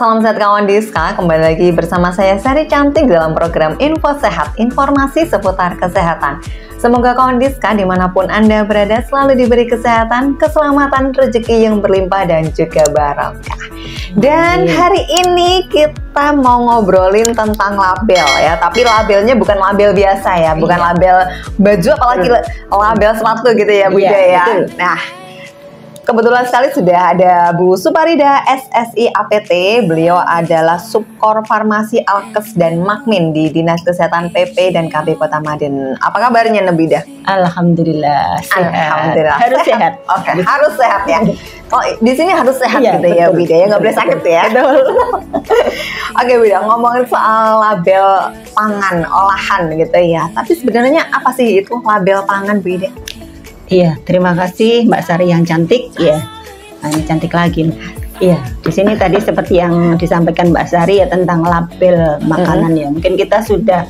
salam sehat kawan Diska. Kembali lagi bersama saya Sari Cantik dalam program Info Sehat, informasi seputar kesehatan. Semoga kawan Diska dimanapun Anda berada selalu diberi kesehatan, keselamatan, rezeki yang berlimpah dan juga barokah. Dan hari ini kita mau ngobrolin tentang label ya, tapi labelnya bukan label biasa ya, bukan label baju apalagi label sepatu gitu ya Bu Ida ya. Nah, kebetulan sekali sudah ada Bu Suparida SSI APT. Beliau adalah Subkor Farmasi Alkes dan Makmin di Dinas Kesehatan PP dan KB Kota Madin. Apa kabarnya Nebida? Alhamdulillah sehat. Alhamdulillah harus sehat. Oke, harus sehat ya. Oh, di sini harus sehat gitu ya Bu Ida ya, nggak boleh sakit ya. Oke Bu Ida, ngomongin soal label pangan olahan gitu ya. Tapi sebenarnya apa sih itu label pangan Bu Ida? Iya, terima kasih Mbak Sari yang cantik. Iya, ini cantik lagi. Iya, di sini tadi seperti yang disampaikan Mbak Sari ya tentang label makanan ya. Mungkin kita sudah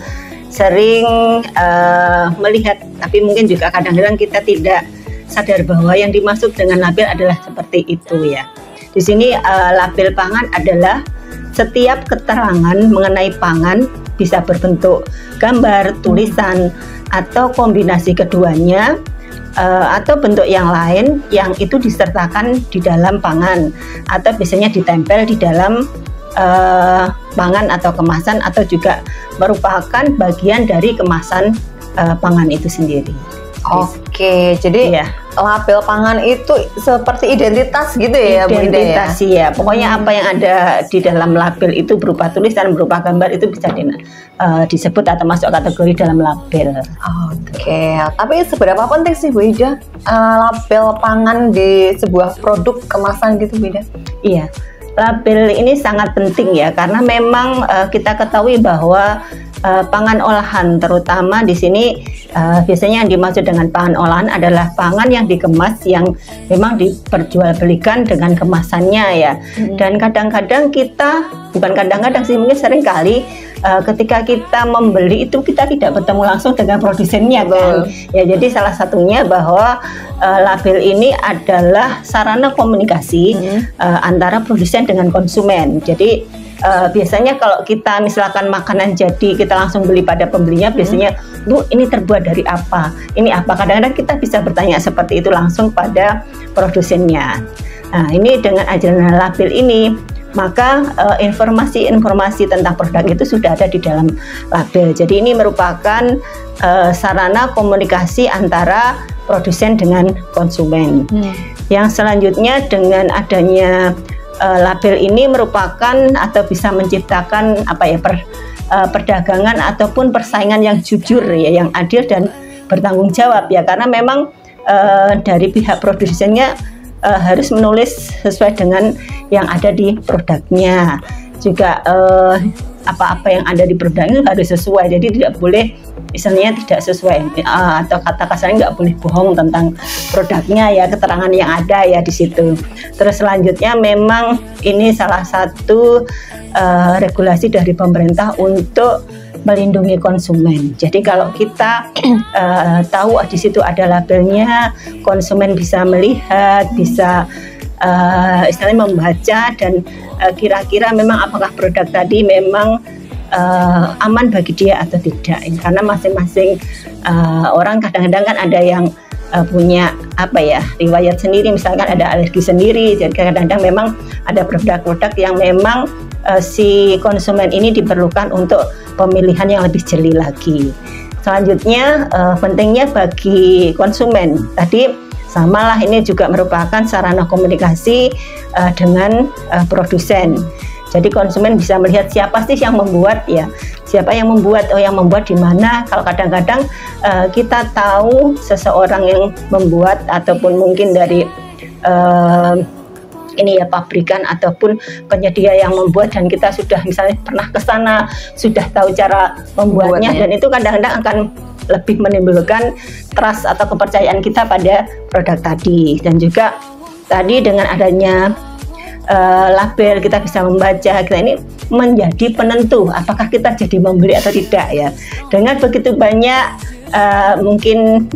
sering melihat, tapi mungkin juga kadang-kadang kita tidak sadar bahwa yang dimaksud dengan label adalah seperti itu ya. Di sini label pangan adalah setiap keterangan mengenai pangan bisa berbentuk gambar, tulisan, atau kombinasi keduanya. Atau bentuk yang lain yang itu disertakan di dalam pangan atau biasanya ditempel di dalam pangan atau kemasan atau juga merupakan bagian dari kemasan pangan itu sendiri. Oke, jadi label pangan itu seperti identitas gitu ya Bu Ida ya? Identitas ya, pokoknya apa yang ada di dalam label itu berupa tulisan, berupa gambar itu bisa disebut atau masuk kategori dalam label. Oke, tapi seberapa penting sih Bu Ida label pangan di sebuah produk kemasan gitu Bu Ida? Iya, label ini sangat penting ya, karena memang kita ketahui bahwa pangan olahan terutama di sini biasanya yang dimaksud dengan pangan olahan adalah pangan yang dikemas yang memang diperjualbelikan dengan kemasannya ya. Dan kadang-kadang kita, bukan kadang-kadang sih, mungkin sering kali ketika kita membeli itu kita tidak bertemu langsung dengan produsennya kan. Ya, jadi salah satunya bahwa label ini adalah sarana komunikasi antara produsen dengan konsumen. Jadi biasanya kalau kita misalkan makanan jadi kita langsung beli pada pembelinya, biasanya Bu ini terbuat dari apa, ini apa, kadang-kadang kita bisa bertanya seperti itu langsung pada produsennya. Nah, ini dengan ajaran label ini maka informasi-informasi tentang produk itu sudah ada di dalam label. Jadi ini merupakan sarana komunikasi antara produsen dengan konsumen. Yang selanjutnya dengan adanya label ini merupakan atau bisa menciptakan perdagangan ataupun persaingan yang jujur ya, yang adil dan bertanggung jawab ya, karena memang dari pihak produsennya harus menulis sesuai dengan yang ada di produknya, juga apa-apa yang ada di produknya harus sesuai, jadi tidak boleh misalnya tidak sesuai atau kata kasarnya nggak boleh bohong tentang produknya ya, keterangan yang ada ya di situ. Terus selanjutnya memang ini salah satu regulasi dari pemerintah untuk melindungi konsumen. Jadi kalau kita tahu di situ ada labelnya, konsumen bisa melihat, bisa istilahnya membaca dan kira-kira memang apakah produk tadi memang aman bagi dia atau tidak. Karena masing-masing orang kadang-kadang kan ada yang punya riwayat sendiri, misalkan ada alergi sendiri. Jadi kadang-kadang memang ada produk-produk yang memang si konsumen ini diperlukan untuk pemilihan yang lebih jeli lagi. Selanjutnya pentingnya bagi konsumen tadi samalah, ini juga merupakan sarana komunikasi dengan produsen. Jadi konsumen bisa melihat siapa sih yang membuat ya, siapa yang membuat, yang membuat di mana. Kalau kadang-kadang kita tahu seseorang yang membuat ataupun mungkin dari pabrikan ataupun penyedia yang membuat, dan kita sudah misalnya pernah ke sana, sudah tahu cara membuatnya, dan itu kadang-kadang akan lebih menimbulkan trust atau kepercayaan kita pada produk tadi. Dan juga tadi dengan adanya label kita bisa membaca, kita ini menjadi penentu apakah kita jadi membeli atau tidak ya. Dengan begitu banyak mungkin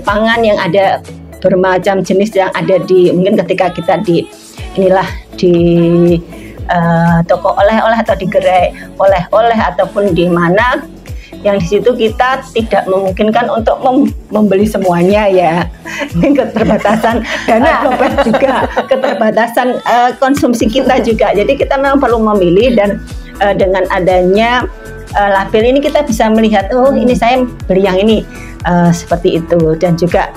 pangan yang ada bermacam jenis yang ada di, mungkin ketika kita di toko oleh-oleh atau di gerai oleh-oleh ataupun di mana yang di situ kita tidak memungkinkan untuk membeli semuanya ya. Keterbatasan dana dompet juga, keterbatasan konsumsi kita juga. Jadi kita memang perlu memilih, dan dengan adanya label ini kita bisa melihat, oh ini saya beli yang ini, seperti itu. Dan juga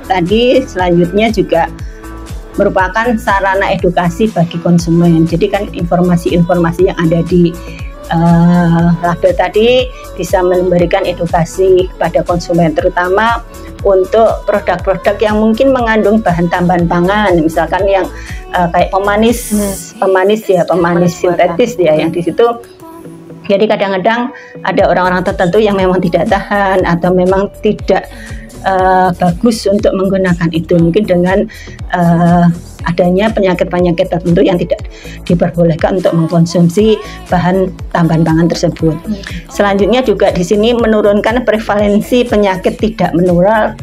tadi selanjutnya juga merupakan sarana edukasi bagi konsumen. Jadi kan informasi-informasi yang ada di label tadi bisa memberikan edukasi kepada konsumen, terutama untuk produk-produk yang mungkin mengandung bahan tambahan pangan, misalkan yang kayak pemanis sintetis ya, yang di situ. Jadi kadang-kadang ada orang-orang tertentu yang memang tidak tahan atau memang tidak bagus untuk menggunakan itu, mungkin dengan adanya penyakit-penyakit tertentu yang tidak diperbolehkan untuk mengkonsumsi bahan tambahan pangan tersebut. Selanjutnya juga di sini menurunkan prevalensi penyakit tidak menular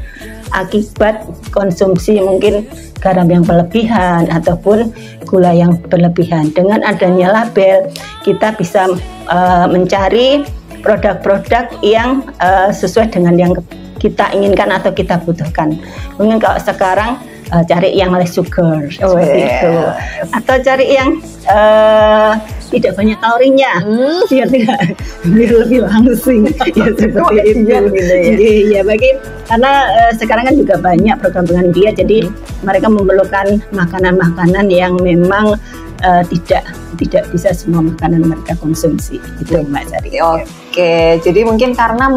akibat konsumsi mungkin garam yang berlebihan ataupun gula yang berlebihan. Dengan adanya label, kita bisa mencari produk-produk yang sesuai dengan yang kita inginkan atau kita butuhkan. Mungkin kalau sekarang cari yang less sugar seperti itu, atau cari yang tidak banyak kalorinya, biar lebih langsing ya, seperti itu. Ya, karena sekarang kan juga banyak program diet, jadi mereka memerlukan makanan-makanan yang memang tidak bisa semua makanan mereka konsumsi, gitu Mbak Sari. Oke, jadi mungkin karena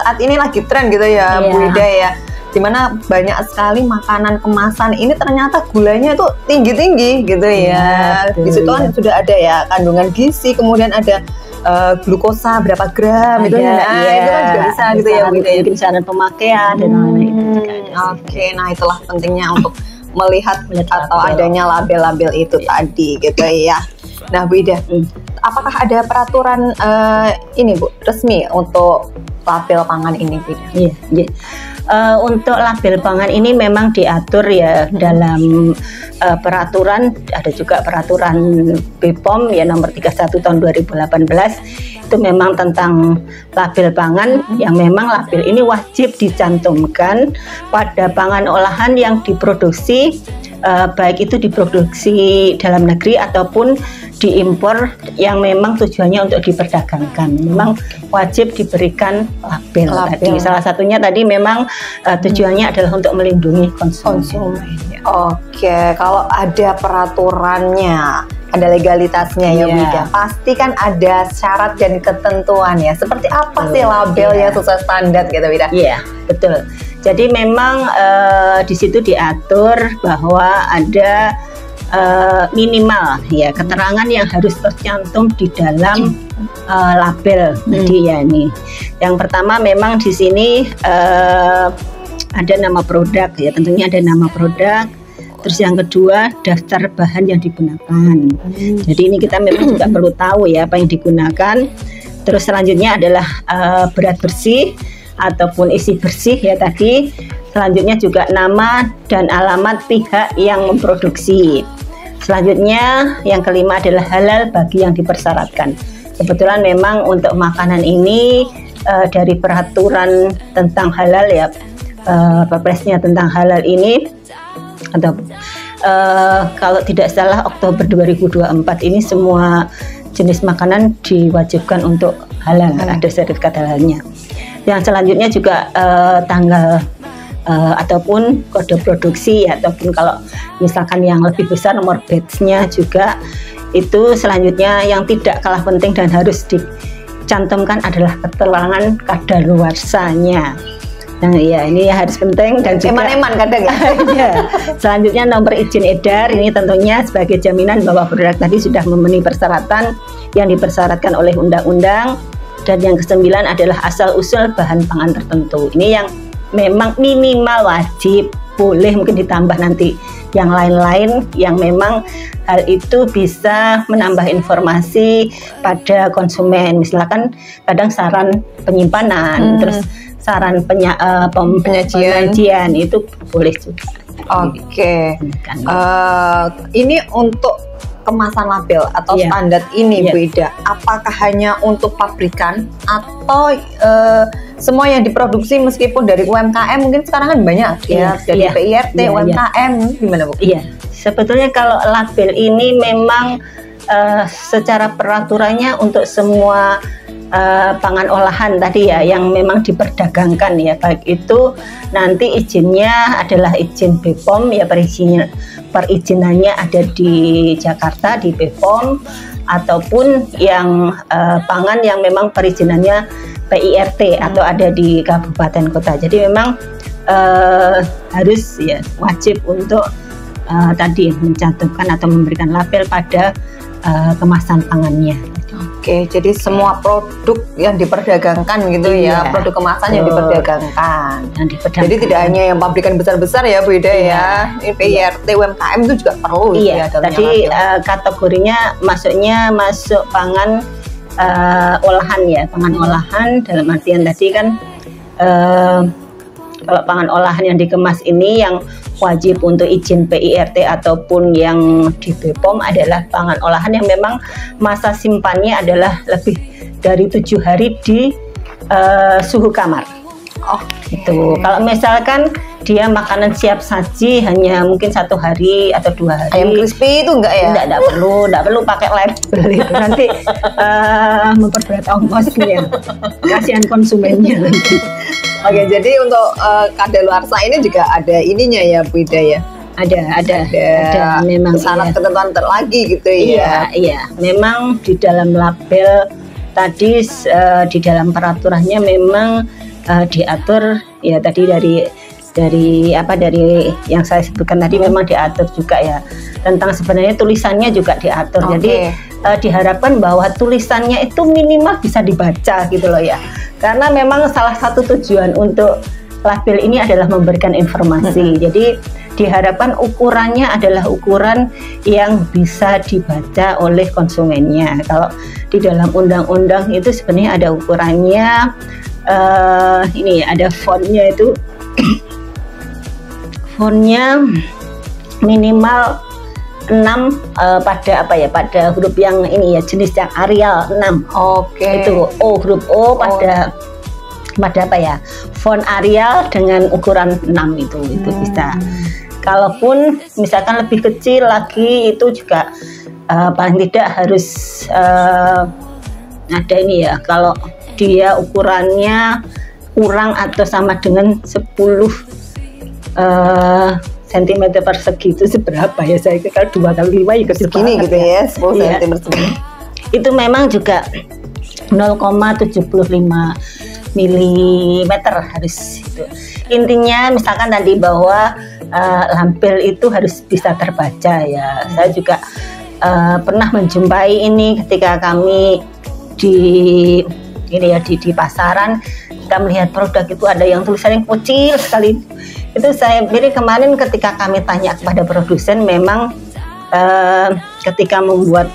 saat ini lagi tren gitu ya, Bu Ida ya, dimana banyak sekali makanan kemasan ini ternyata gulanya itu tinggi-tinggi gitu ya. Di situ kan sudah ada ya kandungan gizi, kemudian ada glukosa berapa gram itu, itu kan juga bisa gitu ya, Bu Ida. Mungkin syarat pemakaian dan lain-lain itu juga ada. Oke, nah itulah pentingnya untuk melihat atau adanya label-label itu tadi gitu ya. Nah Bu Ida, apakah ada peraturan ini Bu resmi untuk label pangan ini Bu Ida? Iya. Untuk label pangan ini memang diatur ya dalam peraturan, ada juga peraturan BPOM ya nomor 31 tahun 2018, itu memang tentang label pangan, yang memang label ini wajib dicantumkan pada pangan olahan yang diproduksi, baik itu diproduksi dalam negeri ataupun diimpor yang memang tujuannya untuk diperdagangkan. Memang wajib diberikan label. Tadi salah satunya tadi memang tujuannya adalah untuk melindungi konsumen. Oke, kalau ada peraturannya, ada legalitasnya ya Bu Ida, pasti kan ada syarat dan ketentuan ya. Seperti apa sih label yang sesuai standar gitu Bu Ida? Iya, betul. Jadi memang di situ diatur bahwa ada minimal ya keterangan yang harus tercantum di dalam label tadi ya nih. Yang pertama memang di sini ada nama produk ya, tentunya ada nama produk. Terus yang kedua daftar bahan yang digunakan. Jadi ini kita memang juga perlu tahu ya apa yang digunakan. Terus selanjutnya adalah berat bersih ataupun isi bersih ya tadi. Selanjutnya juga nama dan alamat pihak yang memproduksi. Selanjutnya yang kelima adalah halal bagi yang dipersyaratkan. Kebetulan memang untuk makanan ini dari peraturan tentang halal ya, Perpresnya tentang halal ini, atau kalau tidak salah Oktober 2024 ini semua jenis makanan diwajibkan untuk halal, ada sertifikat halalnya. Yang selanjutnya juga tanggal ataupun kode produksi, ataupun kalau misalkan yang lebih besar nomor batch-nya juga. Itu selanjutnya yang tidak kalah penting dan harus dicantumkan adalah keterangan kadaluarsanya. Nah ya ini harus penting, dan juga eman-eman kadang ya. Ya. Selanjutnya nomor izin edar, ini tentunya sebagai jaminan bahwa produk tadi sudah memenuhi persyaratan yang dipersyaratkan oleh undang-undang. Dan yang kesembilan adalah asal usul bahan pangan tertentu. Ini yang memang minimal wajib, boleh mungkin ditambah nanti yang lain-lain yang memang hal itu bisa menambah informasi pada konsumen. Misalkan kadang saran penyimpanan, terus saran penyajian itu boleh juga. Oke. Ini untuk kemasan label atau standar ini Bu Ida, apakah hanya untuk pabrikan atau semua yang diproduksi meskipun dari UMKM mungkin sekarang kan banyak dari PIRT, UMKM, gimana Bu? Iya, sebetulnya kalau label ini memang secara peraturannya untuk semua pangan olahan tadi ya yang memang diperdagangkan ya, baik itu nanti izinnya adalah izin BPOM ya, perizinannya ada di Jakarta di BPOM, ataupun yang pangan yang memang perizinannya PIRT atau ada di kabupaten kota. Jadi memang harus ya wajib untuk tadi mencantumkan atau memberikan label pada kemasan pangannya. Oke, jadi semua produk yang diperdagangkan gitu ya, produk kemasan yang diperdagangkan. Jadi tidak hanya yang pabrikan besar-besar ya Bu Ida ya, PIRT, UMKM itu juga perlu. Iya, tadi kategorinya masuk pangan olahan ya, pangan olahan dalam artian tadi kan kalau pangan olahan yang dikemas ini yang wajib untuk izin PIRT ataupun yang di BPOM adalah pangan olahan yang memang masa simpannya adalah lebih dari 7 hari di suhu kamar. Oh, itu. Kalau misalkan dia makanan siap saji hanya mungkin 1 hari atau 2 hari. Ayam crispy itu enggak ya? Enggak perlu pakai label itu. Nanti memperberat ongkosnya. Kasihan konsumennya nanti. Oke, jadi untuk kadaluarsa ini juga ada ininya ya Bu Ida ya? Ada memang syarat ketentuan lagi gitu ya? Iya, memang di dalam label tadi di dalam peraturannya memang diatur ya tadi dari yang saya sebutkan tadi memang diatur juga ya tentang sebenarnya tulisannya juga diatur. Jadi diharapkan bahwa tulisannya itu minimal bisa dibaca gitu loh ya, karena memang salah satu tujuan untuk label ini adalah memberikan informasi. Jadi diharapkan ukurannya adalah ukuran yang bisa dibaca oleh konsumennya. Kalau di dalam undang-undang itu sebenarnya ada ukurannya, ini ada fontnya itu fontnya minimal 6 pada huruf yang ini ya, jenis yang Arial 6. Itu huruf O pada font Arial dengan ukuran 6 itu bisa. Kalaupun misalkan lebih kecil lagi itu juga paling tidak harus ada ini ya, kalau dia ukurannya kurang atau sama dengan 10 cm persegi itu seberapa ya, saya kira 2 kali 5 ya kecil segini gitu ya, 10 cm persegi. Itu memang juga 0,75 mm harus itu. Intinya misalkan tadi bahwa label itu harus bisa terbaca ya. Saya juga pernah menjumpai ini ketika kami di pasaran, kita melihat produk itu ada yang tulisannya kecil sekali. Itu saya pilih kemarin ketika kami tanya kepada produsen, memang ketika membuat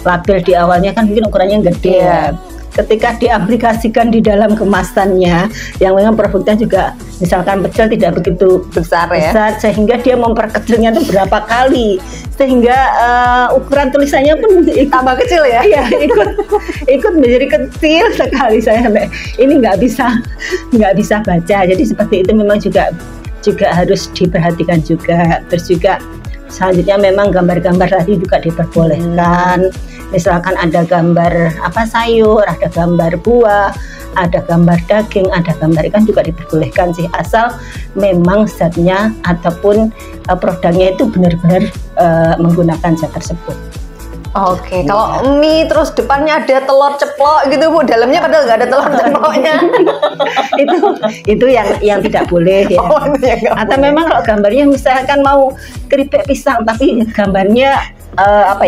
label di awalnya kan mungkin ukurannya gede ya. Ketika diaplikasikan di dalam kemasannya yang memang produknya juga misalkan pecel tidak begitu besar sehingga dia memperkecilnya itu berapa kali sehingga ukuran tulisannya pun tambah kecil ya. Iya, ikut menjadi kecil sekali, saya sampai ini nggak bisa baca. Jadi seperti itu memang juga harus diperhatikan juga. Terus juga selanjutnya memang gambar-gambar tadi juga diperbolehkan. Misalkan ada gambar sayur, ada gambar buah, ada gambar daging, ada gambar ikan juga diperbolehkan sih, asal memang zatnya ataupun produknya itu benar-benar menggunakan zat tersebut. Kalau mie terus depannya ada telur ceplok gitu Bu, dalamnya padahal nggak ada telur ceploknya. itu yang tidak boleh ya. Atau memang kalau gambarnya misalkan mau keripik pisang tapi gambarnya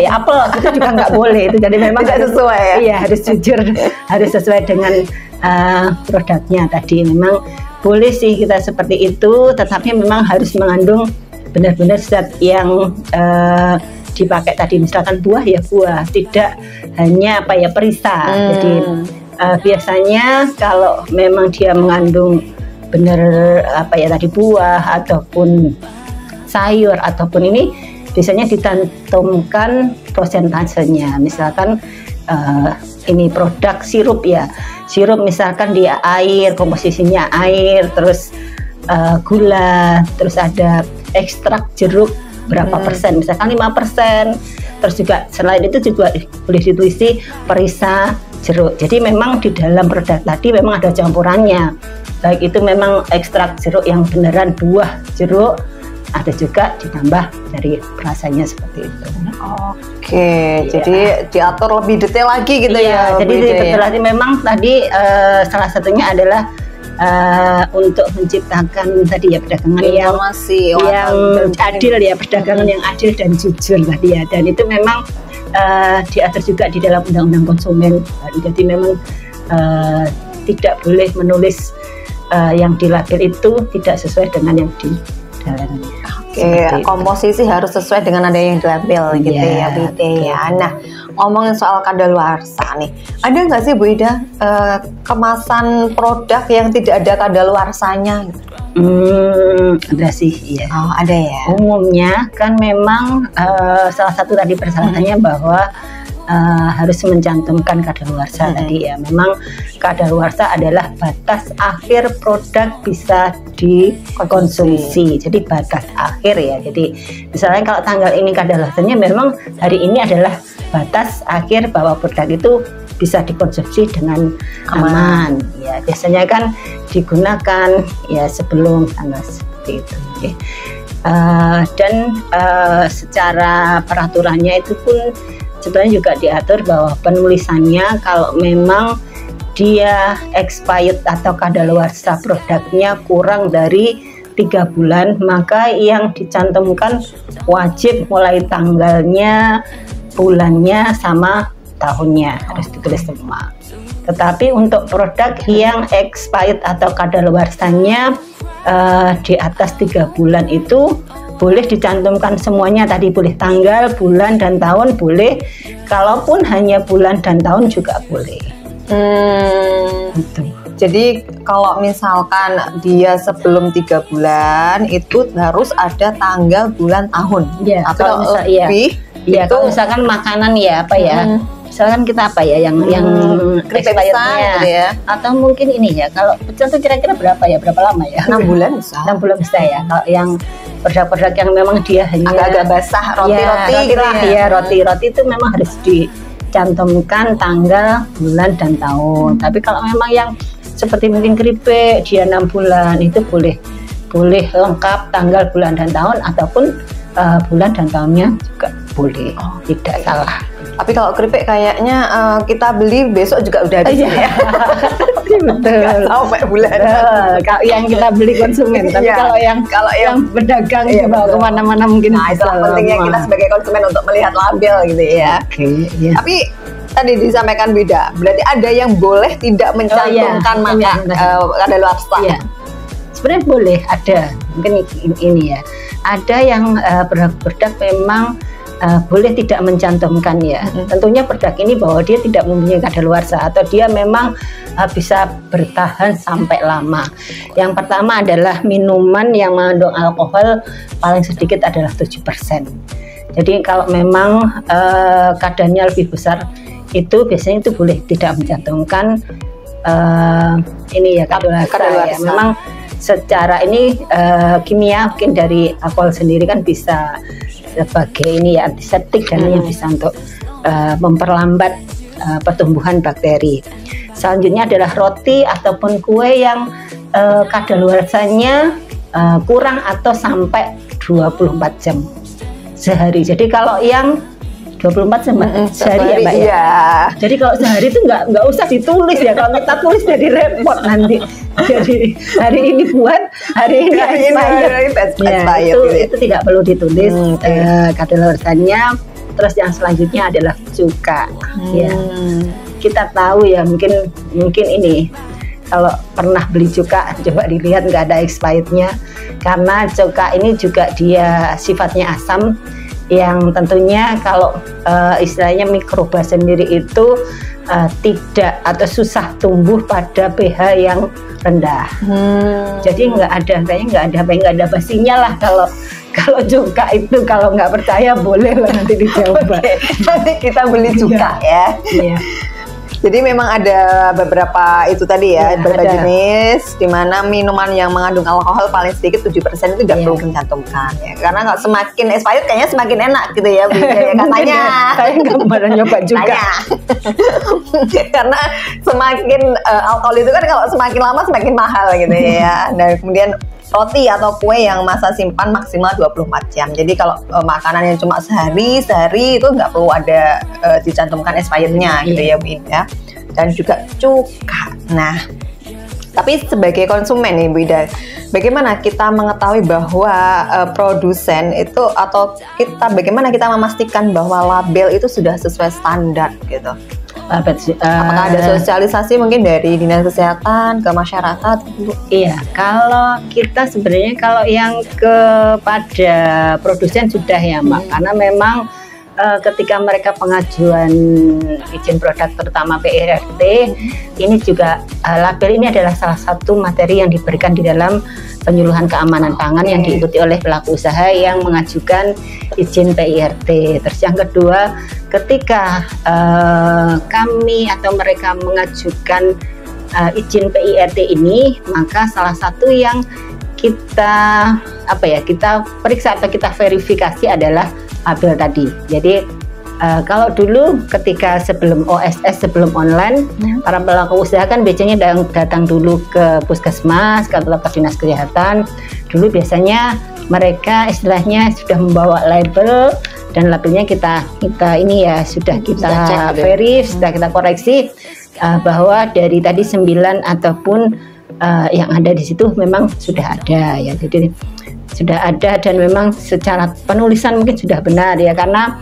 apel itu juga nggak boleh. Itu jadi memang tidak sesuai ya. Iya, harus jujur, harus sesuai dengan produknya tadi. Memang boleh sih kita seperti itu, tetapi memang harus mengandung benar-benar zat yang dipakai tadi. Misalkan buah ya buah, tidak hanya perisa. Jadi biasanya kalau memang dia mengandung benar tadi buah ataupun sayur ataupun ini biasanya dicantumkan prosentasenya. Misalkan ini produk sirup ya, sirup misalkan dia air, komposisinya air, terus gula, terus ada ekstrak jeruk berapa persen, misalkan 5%. Terus juga selain itu juga boleh ditulis perisa jeruk. Jadi memang di dalam produk tadi memang ada campurannya. Baik itu memang ekstrak jeruk yang beneran buah jeruk, ada juga ditambah dari perasanya seperti itu. Oke, jadi diatur lebih detail lagi gitu ya. Jadi detail lagi memang tadi salah satunya adalah untuk menciptakan tadi ya perdagangan yang adil ya, perdagangan yang adil dan jujur tadi ya, dan itu memang diatur juga di dalam undang-undang konsumen. Jadi memang tidak boleh menulis yang di label itu tidak sesuai dengan yang di dalam. Oke, komposisi harus sesuai dengan ada yang di label gitu ya, Bu Ida ya. Nah, ngomongin soal kadaluarsa nih, ada nggak sih Bu Ida kemasan produk yang tidak ada kadaluarsanya? Ada sih, ya. Oh, ada ya. Umumnya kan memang salah satu tadi persyaratannya bahwa harus mencantumkan kadaluarsa tadi ya. Memang kadaluarsa adalah batas akhir produk bisa dikonsumsi. Jadi batas akhir ya. Jadi misalnya kalau tanggal ini kadaluarsanya memang hari ini adalah batas akhir bahwa produk itu bisa dikonsumsi dengan aman. Ya, biasanya kan digunakan ya sebelum tanggal seperti itu. Okay. Dan secara peraturannya itu pun sebenarnya juga diatur bahwa penulisannya kalau memang dia expired atau kadaluarsa produknya kurang dari 3 bulan, maka yang dicantumkan wajib mulai tanggalnya, bulannya, sama tahunnya harus ditulis semua. Tetapi untuk produk yang expired atau kadaluarsanya di atas 3 bulan itu boleh dicantumkan semuanya tadi, boleh tanggal, bulan, dan tahun boleh. Kalaupun hanya bulan dan tahun juga boleh. Gitu. Jadi kalau misalkan dia sebelum 3 bulan itu harus ada tanggal, bulan, tahun. Ya, atau lebih. Ya, itu, kalau misalkan makanan ya apa ya? Misalkan kita apa ya yang expirednya gitu ya. Atau mungkin ini ya, kalau pecel itu kira-kira berapa lama ya? 6 bulan bisa. 6 bulan bisa ya. Kalau yang produk-produk yang memang dia hanya agak-agak basah, roti-roti gitu ya. Roti-roti itu memang harus dicantumkan tanggal, bulan, dan tahun. Tapi kalau memang yang seperti mungkin keripik dia 6 bulan itu boleh lengkap tanggal, bulan, dan tahun, ataupun bulan dan tahunnya juga boleh. Tidak salah. Tapi kalau keripik kayaknya kita beli besok juga udah habis ya. Betul. Sampai bulan. Kalau yang kita beli konsumen, tapi kalau yang pedagang dibawa kemana-mana mungkin. Nah, itu pentingnya kita sebagai konsumen untuk melihat label gitu ya. Tapi tadi disampaikan beda. Berarti ada yang boleh tidak mencantumkan kadaluarsa. Iya. Sebenarnya boleh, ada. Mungkin ini ya. Ada yang produk memang boleh tidak mencantumkan ya. Tentunya produk ini bahwa dia tidak mempunyai kadaluarsa atau dia memang bisa bertahan sampai lama. Yang pertama adalah minuman yang mengandung alkohol paling sedikit adalah 7%. Jadi kalau memang kadarnya lebih besar itu biasanya itu boleh tidak mencantumkan ini ya kadaluarsa ya. Memang secara ini kimia mungkin dari alkohol sendiri kan bisa sebagai ini ya antiseptik dan yang bisa untuk memperlambat pertumbuhan bakteri. Selanjutnya adalah roti ataupun kue yang kadaluarsanya kurang atau sampai 24 jam sehari. Jadi kalau yang 24 jam sehari ya Mbak ya. Jadi kalau sehari itu nggak usah ditulis ya. Kalau kita tulis jadi repot nanti. Jadi hari ini buat, hari ini expired. Itu tidak perlu ditulis kadaluarsanya. Terus yang selanjutnya adalah cuka. Ya. Kita tahu ya mungkin ini kalau pernah beli cuka coba dilihat nggak ada expirednya, karena cuka ini juga dia sifatnya asam yang tentunya kalau istilahnya mikroba sendiri itu tidak atau susah tumbuh pada pH yang rendah. Jadi nggak ada basinya lah Kalau cuka itu kalau nggak percaya boleh lah nanti dicoba. Nanti kita beli cuka ya. Iya. Jadi memang ada beberapa itu tadi ya, Iya, beberapa ada. jenis di mana minuman yang mengandung alkohol paling sedikit 7% itu tidak perlu mencantumkan ya. Karena kalau semakin expired kayaknya semakin enak gitu ya, Bu Ida, ya katanya. Saya nggak pernah nyoba juga. Katanya. Karena semakin alkohol itu kan kalau semakin lama semakin mahal gitu ya. Dan kemudian roti atau kue yang masa simpan maksimal 24 jam. Jadi kalau makanan yang cuma sehari itu nggak perlu ada dicantumkan expirednya gitu ya Bu Ida. Dan juga cuka. Nah, tapi sebagai konsumen nih Bu Ida, bagaimana kita mengetahui bahwa produsen itu atau bagaimana kita memastikan bahwa label itu sudah sesuai standar gitu? Apakah ada sosialisasi mungkin dari Dinas Kesehatan ke masyarakat? Iya, kalau kita sebenarnya kalau yang kepada produsen sudah ya Mbak, karena memang ketika mereka pengajuan izin produk terutama PIRT, ini juga label ini adalah salah satu materi yang diberikan di dalam penyuluhan keamanan pangan yang diikuti oleh pelaku usaha yang mengajukan izin PIRT. Terus yang kedua, ketika kami atau mereka mengajukan izin PIRT ini, maka salah satu yang kita kita periksa atau kita verifikasi adalah label tadi. Jadi kalau dulu ketika sebelum OSS, sebelum online, para pelaku usaha kan biasanya datang dulu ke puskesmas, ke dinas kesehatan. Dulu biasanya mereka istilahnya sudah membawa label, dan labelnya kita ini ya sudah kita verif, sudah kita koreksi bahwa dari tadi 9 ataupun yang ada di situ memang sudah ada ya. Jadi sudah ada dan memang secara penulisan mungkin sudah benar ya, karena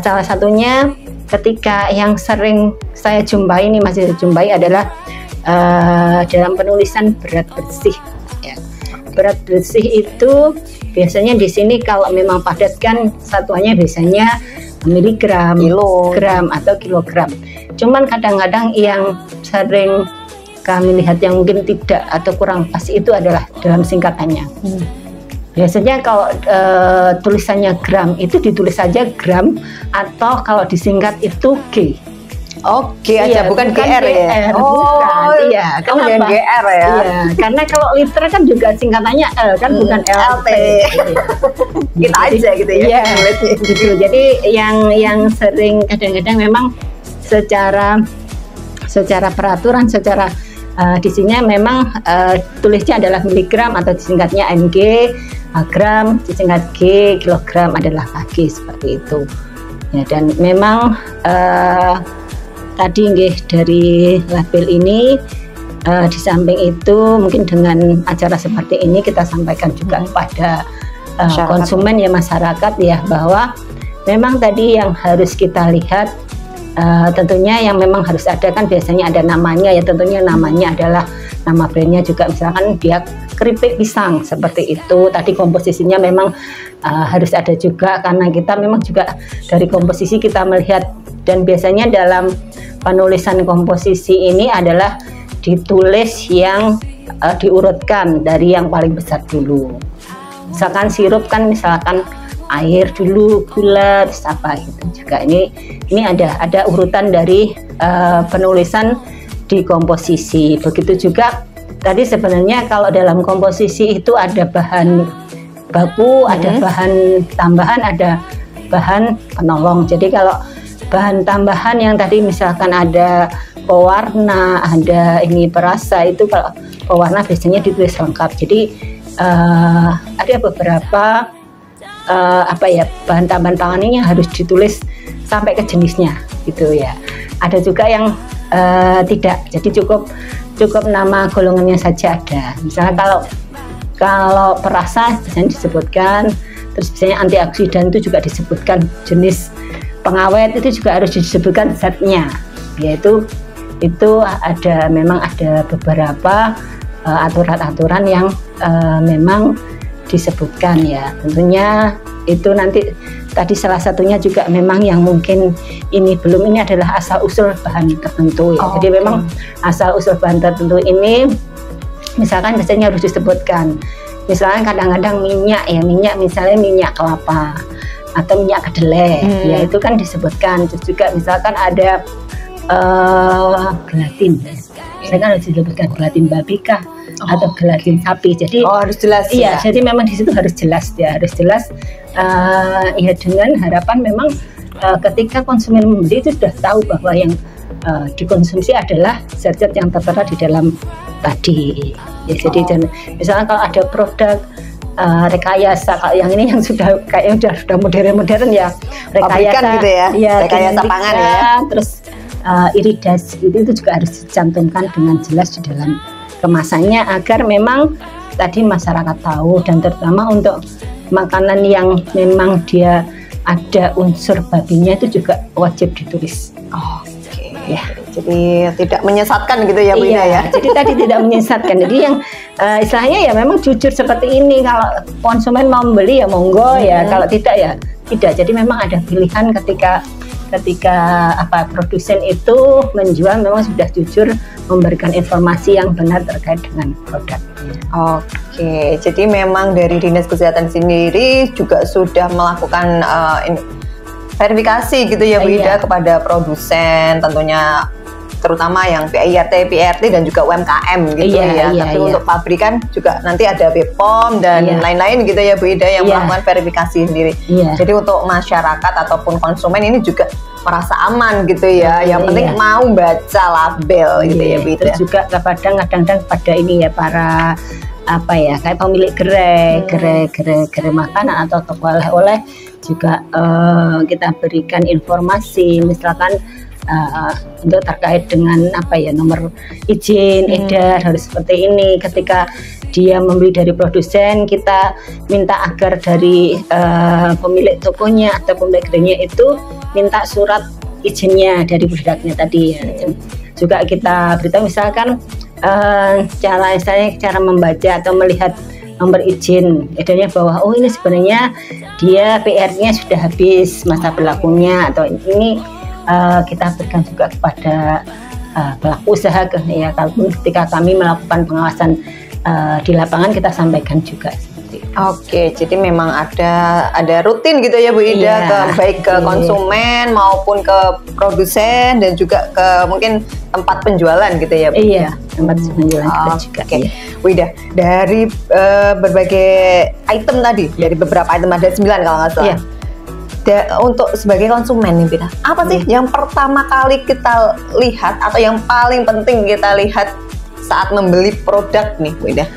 salah satunya ketika yang sering saya jumpai ini masih saya jumpai adalah dalam penulisan berat bersih ya. Berat bersih itu biasanya di sini kalau memang padat kan satuannya biasanya miligram, gram atau kilogram. Cuman kadang-kadang yang sering kami lihat yang mungkin tidak atau kurang pas itu adalah dalam singkatannya. Biasanya kalau tulisannya gram itu ditulis saja gram, atau kalau disingkat itu G. Oke aja, bukan GR ya? Bukan, iya. Kenapa? GR ya? Iya, karena kalau liter kan juga singkatannya L kan, bukan LT. Kita aja gitu ya. Iya, gitu. Jadi yang sering kadang-kadang memang secara peraturan, secara di sini memang tulisnya adalah miligram atau disingkatnya mg, gram, disingkat G, kilogram adalah kg, seperti itu. Ya, dan memang tadi dari label ini di samping itu mungkin dengan acara seperti ini kita sampaikan juga kepada konsumen ya, masyarakat ya, bahwa memang tadi yang harus kita lihat tentunya yang memang harus ada kan biasanya ada namanya ya, tentunya namanya adalah nama brandnya juga, misalkan dia keripik pisang seperti itu, tadi komposisinya memang harus ada juga, karena kita memang juga dari komposisi kita melihat, dan biasanya dalam penulisan komposisi ini adalah ditulis yang diurutkan dari yang paling besar dulu. Misalkan sirup kan misalkan air dulu, gula, terus apa gitu juga. Ini ada urutan dari penulisan di komposisi. Begitu juga tadi sebenarnya kalau dalam komposisi itu ada bahan baku, ada bahan tambahan, ada bahan penolong. Jadi kalau bahan tambahan yang tadi misalkan ada pewarna, ada ini perasa, itu kalau pewarna biasanya ditulis lengkap. Jadi ada beberapa bahan tambahan pangan ini yang harus ditulis sampai ke jenisnya gitu ya. Ada juga yang tidak, jadi cukup nama golongannya saja ada. Misalnya kalau perasa biasanya disebutkan, terus biasanya antioksidan itu juga disebutkan, jenis pengawet itu juga harus disebutkan zatnya, yaitu itu memang ada beberapa aturan-aturan yang memang disebutkan ya. Tentunya itu nanti tadi salah satunya juga memang yang mungkin ini adalah asal usul bahan tertentu ya. Jadi memang asal usul bahan tertentu ini misalkan biasanya harus disebutkan misalnya kadang-kadang minyak misalnya minyak kelapa atau minyak kedelai, ya itu kan disebutkan. Terus juga misalkan ada gelatin, saya kan harus disebutkan gelatin babi kah atau gelatin sapi. Jadi harus jelas. Iya, jadi memang di situ harus jelas ya, ya dengan harapan memang ketika konsumen membeli itu sudah tahu bahwa yang dikonsumsi adalah zat-zat yang tertera di dalam tadi. Ya, jadi misalnya kalau ada produk rekayasa, kalau yang ini yang sudah kayaknya sudah modern ya, rekayasa gitu ya rekayasa pangan ya. Terus iridase itu juga harus dicantumkan dengan jelas di dalam kemasannya agar memang tadi masyarakat tahu, dan terutama untuk makanan yang memang dia ada unsur babinya itu juga wajib ditulis. Oke. Ya, jadi tidak menyesatkan gitu ya Bu Ida ya. Jadi tadi tidak menyesatkan. Jadi yang istilahnya ya memang jujur seperti ini. Kalau konsumen mau membeli ya monggo ya, kalau tidak ya tidak. Jadi memang ada pilihan ketika produsen itu menjual memang sudah jujur memberikan informasi yang benar terkait dengan produknya. Oke, jadi memang dari Dinas Kesehatan sendiri juga sudah melakukan verifikasi gitu ya Bu Ida kepada produsen, tentunya terutama yang PIRT dan juga UMKM gitu Tapi untuk pabrikan juga nanti ada BPOM dan lain-lain gitu ya Bu Ida yang melakukan verifikasi sendiri. Jadi untuk masyarakat ataupun konsumen ini juga merasa aman gitu ya. Yang penting mau baca label gitu ya Bu Ida. Terus juga kadang-kadang pada ini ya para kayak pemilik gerai makanan atau toko oleh-oleh juga kita berikan informasi misalkan untuk terkait dengan nomor izin edar harus seperti ini. Ketika dia membeli dari produsen, kita minta agar dari pemilik tokonya atau pemilik gerainya itu minta surat izinnya dari produknya tadi ya. Juga kita beritahu misalkan cara membaca atau melihat nomor izin edarnya bahwa ini sebenarnya dia PR-nya sudah habis masa berlakunya, atau ini kita berikan juga kepada pelaku usaha ya. Kalaupun ketika kami melakukan pengawasan di lapangan kita sampaikan juga seperti itu. Oke, jadi memang ada rutin gitu ya Bu Ida, baik ke konsumen maupun ke produsen dan juga ke mungkin tempat penjualan gitu ya Bu. Iya, tempat penjualan kita juga. Oke, Bu Ida, dari berbagai item tadi, dari beberapa item ada 9 kalau nggak salah. Untuk sebagai konsumen nih Bida, apa sih yang pertama kali kita lihat atau yang paling penting kita lihat saat membeli produk nih Bu Ida?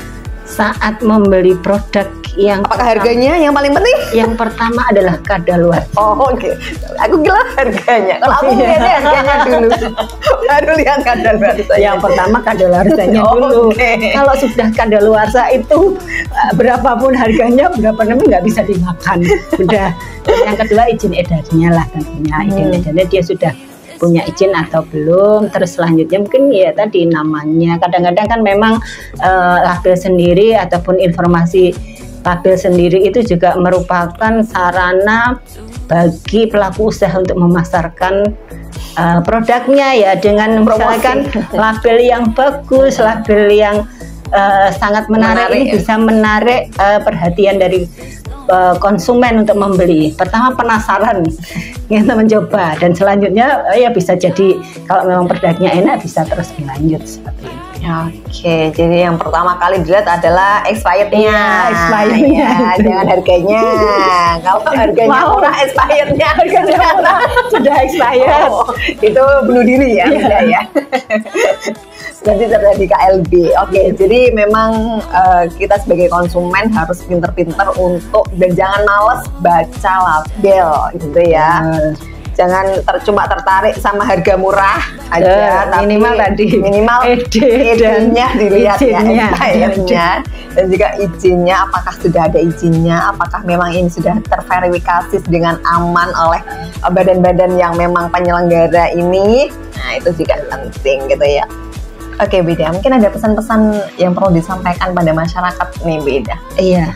Saat membeli produk yang apakah harganya yang paling penting? Yang pertama adalah kadaluarsa. Oke. Aku kira harganya. Kalau aku lihatnya harganya dulu. Baru lihat kadaluarsa. Yang pertama kadaluarsanya dulu. Kalau sudah kadaluarsa itu berapapun harganya, berapa namanya nggak bisa dimakan. Udah. Yang kedua izin edarnya lah tentunya. Izin edarnya dia sudah punya izin atau belum. Terus selanjutnya mungkin ya tadi namanya. Kadang-kadang kan memang label sendiri ataupun informasi label sendiri itu juga merupakan sarana bagi pelaku usaha untuk memasarkan produknya ya, dengan misalkan label yang bagus, label yang sangat menarik ini bisa menarik perhatian dari konsumen untuk membeli. Pertama penasaran, ingin mencoba, dan selanjutnya ya bisa jadi kalau memang produknya enak bisa terus berlanjut seperti itu. Oke, jadi yang pertama kali dilihat adalah expirednya. Jangan harganya. Kalau harganya murah, expirednya sudah expired. Itu bunuh diri ya, ya. Nanti terjadi KLB. Oke, jadi memang kita sebagai konsumen harus pinter-pinter untuk dan jangan males baca label gitu ya. Jangan cuma tertarik sama harga murah aja, tapi minimal edarnya dilihat ya, expirednya dan juga izinnya, apakah sudah ada izinnya, apakah memang ini sudah terverifikasi dengan aman oleh badan-badan yang memang penyelenggara ini. Nah, itu juga penting gitu ya. Oke Bida, mungkin ada pesan-pesan yang perlu disampaikan pada masyarakat nih Bida. Iya,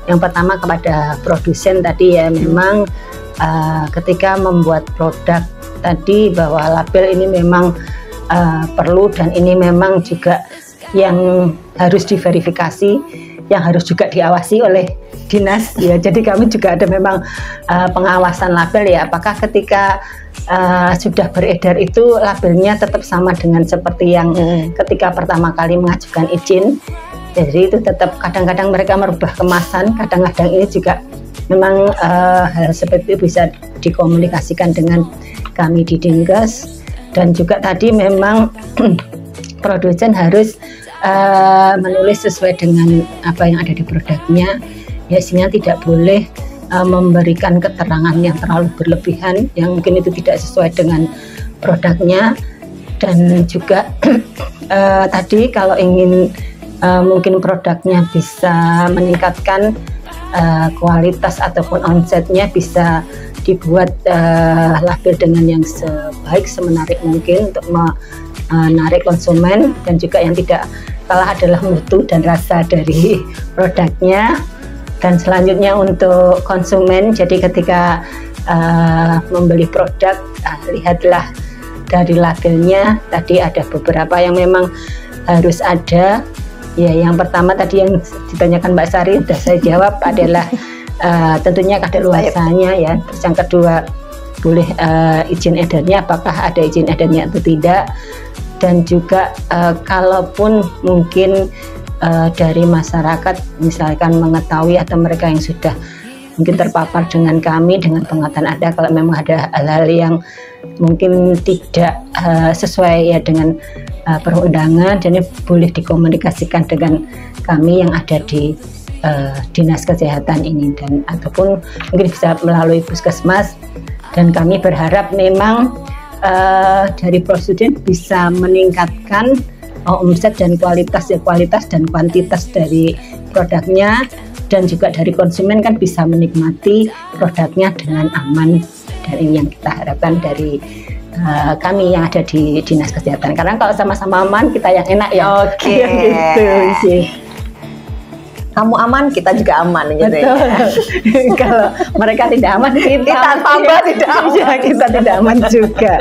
yang pertama kepada produsen tadi ya, memang ketika membuat produk tadi bahwa label ini memang perlu, dan ini memang juga yang harus diverifikasi, yang harus juga diawasi oleh dinas ya. Jadi kami juga ada memang pengawasan label ya, apakah ketika sudah beredar itu labelnya tetap sama dengan seperti yang ketika pertama kali mengajukan izin. Jadi itu tetap, kadang-kadang mereka merubah kemasan, kadang-kadang ini juga memang hal seperti itu bisa dikomunikasikan dengan kami di Dinkes. Dan juga tadi memang produsen harus menulis sesuai dengan apa yang ada di produknya, biasanya tidak boleh memberikan keterangan yang terlalu berlebihan yang mungkin itu tidak sesuai dengan produknya. Dan juga tadi kalau ingin mungkin produknya bisa meningkatkan kualitas ataupun omsetnya, bisa dibuat label dengan yang sebaik semenarik mungkin untuk menarik konsumen, dan juga yang tidak kalah adalah mutu dan rasa dari produknya. Dan selanjutnya untuk konsumen, jadi ketika membeli produk, lihatlah dari labelnya. Tadi ada beberapa yang memang harus ada. Ya, yang pertama tadi yang ditanyakan Mbak Sari sudah saya jawab adalah tentunya kadaluarsanya ya. Terus yang kedua boleh izin edarnya, apakah ada izin edarnya atau tidak. Dan juga kalaupun mungkin dari masyarakat misalkan mengetahui atau mereka yang sudah mungkin terpapar dengan kami, dengan pengetahuan Anda, kalau memang ada hal-hal yang mungkin tidak sesuai ya dengan perundangan, jadi boleh dikomunikasikan dengan kami yang ada di dinas kesehatan ini, dan ataupun mungkin bisa melalui puskesmas. Dan kami berharap memang dari Prosuden bisa meningkatkan omset dan kualitas dan kuantitas dari produknya, dan juga dari konsumen kan bisa menikmati produknya dengan aman. Dari yang kita harapkan dari kami yang ada di dinas kesehatan, karena kalau sama-sama aman kita yang enak ya. Oke. Gitu sih. Kamu aman, kita juga aman gitu ya. Kalau mereka tidak aman, kita tambah tidak aman. Ya, kita tidak aman juga.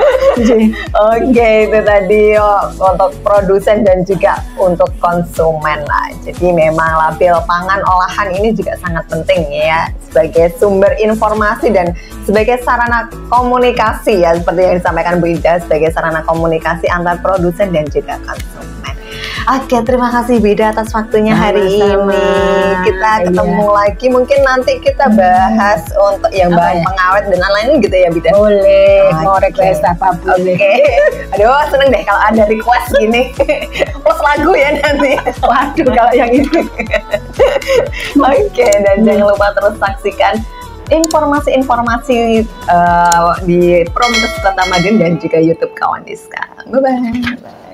Oke, itu tadi untuk produsen dan juga untuk konsumen lah. Jadi memang label pangan olahan ini juga sangat penting ya, sebagai sumber informasi dan sebagai sarana komunikasi ya, seperti yang disampaikan Bu Ida, sebagai sarana komunikasi antar produsen dan juga konsumen. Oke, terima kasih Bu Ida atas waktunya hari ini. Kita ketemu lagi, mungkin nanti kita bahas untuk yang bahan pengawet dan lain-lain gitu ya Bu Ida. Boleh, mau request apa boleh. Aduh, seneng deh kalau ada request gini. Plus lagu ya nanti. Waduh, kalau yang itu. Oke, dan jangan lupa terus saksikan informasi-informasi di Prometheus Kota Madiun dan juga YouTube Kawan Diska. Bye-bye.